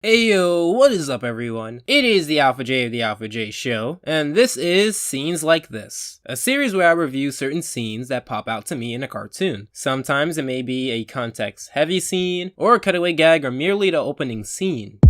Hey yo, what is up everyone? It is the Alpha J of the Alpha J Show, and this is Scenes Like This, a series where I review certain scenes that pop out to me in a cartoon. Sometimes it may be a context-heavy scene, or a cutaway gag, or merely the opening scene.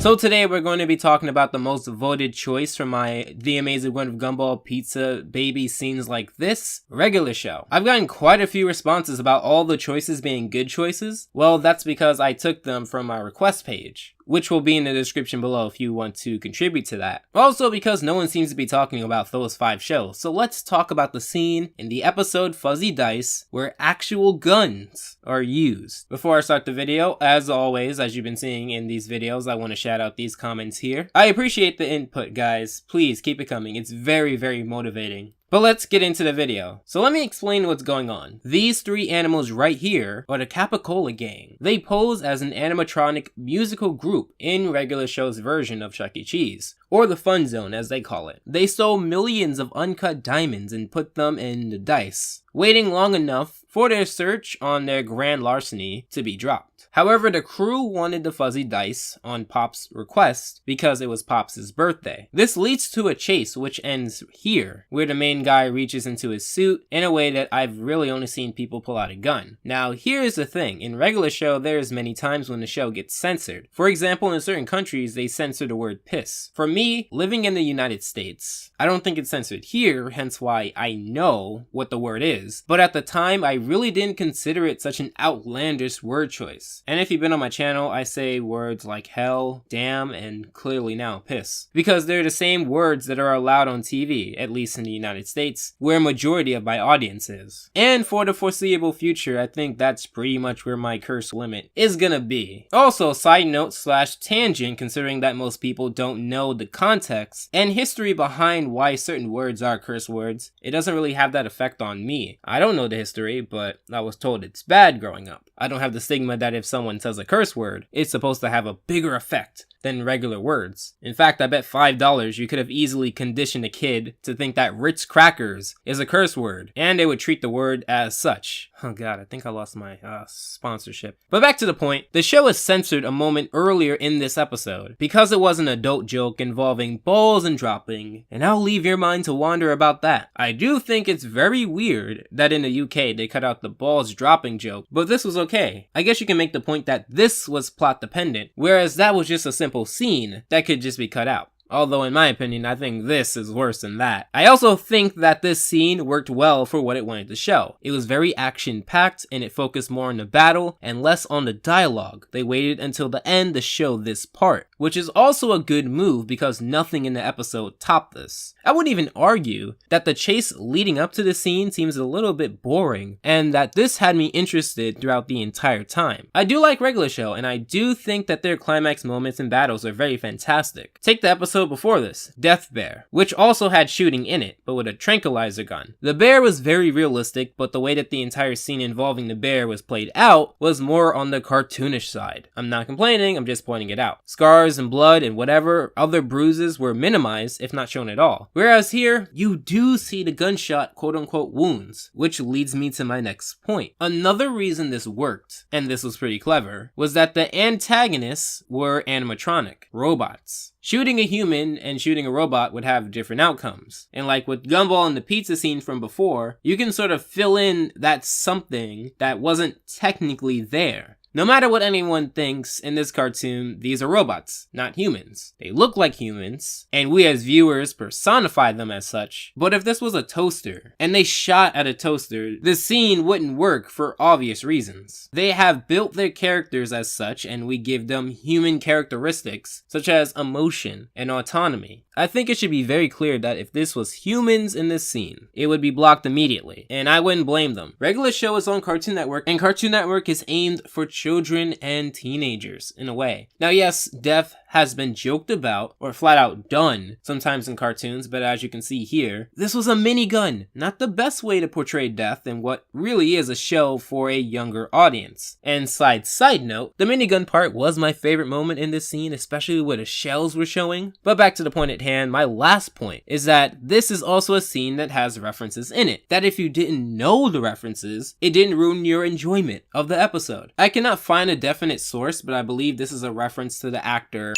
So today we're going to be talking about the most voted choice from my The Amazing World of Gumball Pizza Baby Scenes Like This regular show. I've gotten quite a few responses about all the choices being good choices. Well, that's because I took them from my request page, which will be in the description below if you want to contribute to that. Also because no one seems to be talking about those 5 shows, so let's talk about the scene in the episode Fuzzy Dice where actual guns are used. Before I start the video, as always, as you've been seeing in these videos, I want to shout out these comments here. I appreciate the input, guys. Please keep it coming. It's very, very motivating. But let's get into the video. So let me explain what's going on. These 3 animals right here are the Capicola Gang. They pose as an animatronic musical group in regular show's version of Chuck E. Cheese, or the Fun Zone as they call it. They stole millions of uncut diamonds and put them in the dice, waiting long enough for their search on their grand larceny to be dropped. However, the crew wanted the fuzzy dice on Pop's request because it was Pop's birthday. This leads to a chase which ends here, where the main guy reaches into his suit in a way that I've really only seen people pull out a gun. Now, here's the thing. In regular show, there's many times when the show gets censored. For example, in certain countries, they censor the word piss. For me, living in the United States, I don't think it's censored here, hence why I know what the word is. But at the time, I really didn't consider it such an outlandish word choice. And if you've been on my channel, I say words like hell, damn, and clearly now piss, because they're the same words that are allowed on TV, at least in the United States, where a majority of my audience is. And for the foreseeable future, I think that's pretty much where my curse limit is gonna be. Also, side note / tangent, considering that most people don't know the context and history behind why certain words are curse words, it doesn't really have that effect on me. I don't know the history, but I was told it's bad growing up. I don't have the stigma that if someone says a curse word, it's supposed to have a bigger effect than regular words. In fact, I bet $5 you could have easily conditioned a kid to think that Ritz crackers is a curse word, and they would treat the word as such. Oh god, I think I lost my sponsorship. But back to the point, the show is censored a moment earlier in this episode because it was an adult joke involving balls and dropping, and I'll leave your mind to wander about that. I do think it's very weird that in the UK they cut out the balls dropping joke, but this was okay. I guess you can make the point that this was plot dependent, whereas that was just a simple scene that could just be cut out. Although in my opinion, I think this is worse than that. I also think that this scene worked well for what it wanted to show. It was very action-packed and it focused more on the battle and less on the dialogue. They waited until the end to show this part, which is also a good move because nothing in the episode topped this. I would even argue that the chase leading up to the scene seems a little bit boring and that this had me interested throughout the entire time. I do like regular show and I do think that their climax moments and battles are very fantastic. Take the episode before this, Death Bear, which also had shooting in it, but with a tranquilizer gun. The bear was very realistic, but the way that the entire scene involving the bear was played out was more on the cartoonish side. I'm not complaining, I'm just pointing it out. Scars and blood and whatever other bruises were minimized, if not shown at all. Whereas here, you do see the gunshot quote-unquote wounds, which leads me to my next point. Another reason this worked, and this was pretty clever, was that the antagonists were animatronic, robots. Shooting a human and shooting a robot would have different outcomes. And like with Gumball and the pizza scene from before, you can sort of fill in that something that wasn't technically there. No matter what anyone thinks, in this cartoon, these are robots, not humans. They look like humans, and we as viewers personify them as such. But if this was a toaster, and they shot at a toaster, the scene wouldn't work for obvious reasons. They have built their characters as such, and we give them human characteristics, such as emotion and autonomy. I think it should be very clear that if this was humans in this scene, it would be blocked immediately, and I wouldn't blame them. Regular show is on Cartoon Network, and Cartoon Network is aimed for children and teenagers, in a way. Now yes, death has been joked about or flat out done sometimes in cartoons, but as you can see here, this was a minigun. Not the best way to portray death in what really is a show for a younger audience. And side note, the minigun part was my favorite moment in this scene, especially where the shells were showing. But back to the point at hand, my last point is that this is also a scene that has references in it, that if you didn't know the references, it didn't ruin your enjoyment of the episode. I cannot find a definite source, but I believe this is a reference to the actor,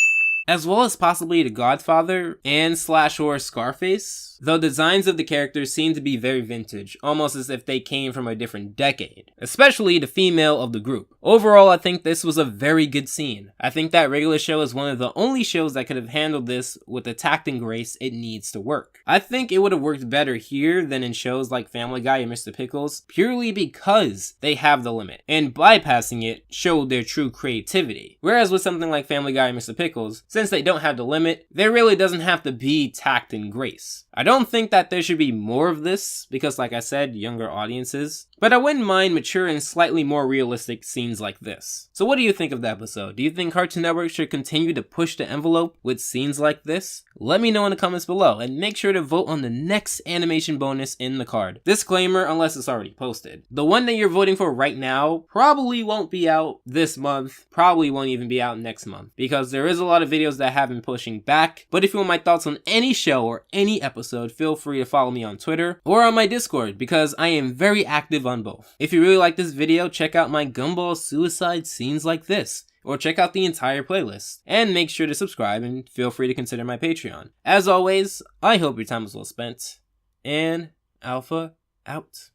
as well as possibly The Godfather and /or Scarface, though designs of the characters seem to be very vintage, almost as if they came from a different decade, especially the female of the group. Overall, I think this was a very good scene. I think that Regular Show is one of the only shows that could have handled this with the tact and grace it needs to work. I think it would have worked better here than in shows like Family Guy and Mr. Pickles, purely because they have the limit, and bypassing it showed their true creativity. Whereas with something like Family Guy and Mr. Pickles, since they don't have the limit, there really doesn't have to be tact and grace. I don't think that there should be more of this, because like I said, younger audiences, but I wouldn't mind mature and slightly more realistic scenes like this. So what do you think of the episode? Do you think Cartoon Network should continue to push the envelope with scenes like this? Let me know in the comments below, and make sure to vote on the next animation bonus in the card. Disclaimer, unless it's already posted. The one that you're voting for right now probably won't be out this month, probably won't even be out next month, because there is a lot of videos that have been pushing back. But if you want my thoughts on any show or any episode, feel free to follow me on Twitter or on my Discord, because I am very active on both. If you really like this video, check out my Gumball Suicide Scenes Like This, or check out the entire playlist, and make sure to subscribe and feel free to consider my Patreon. As always, I hope your time was well spent, and Alpha out.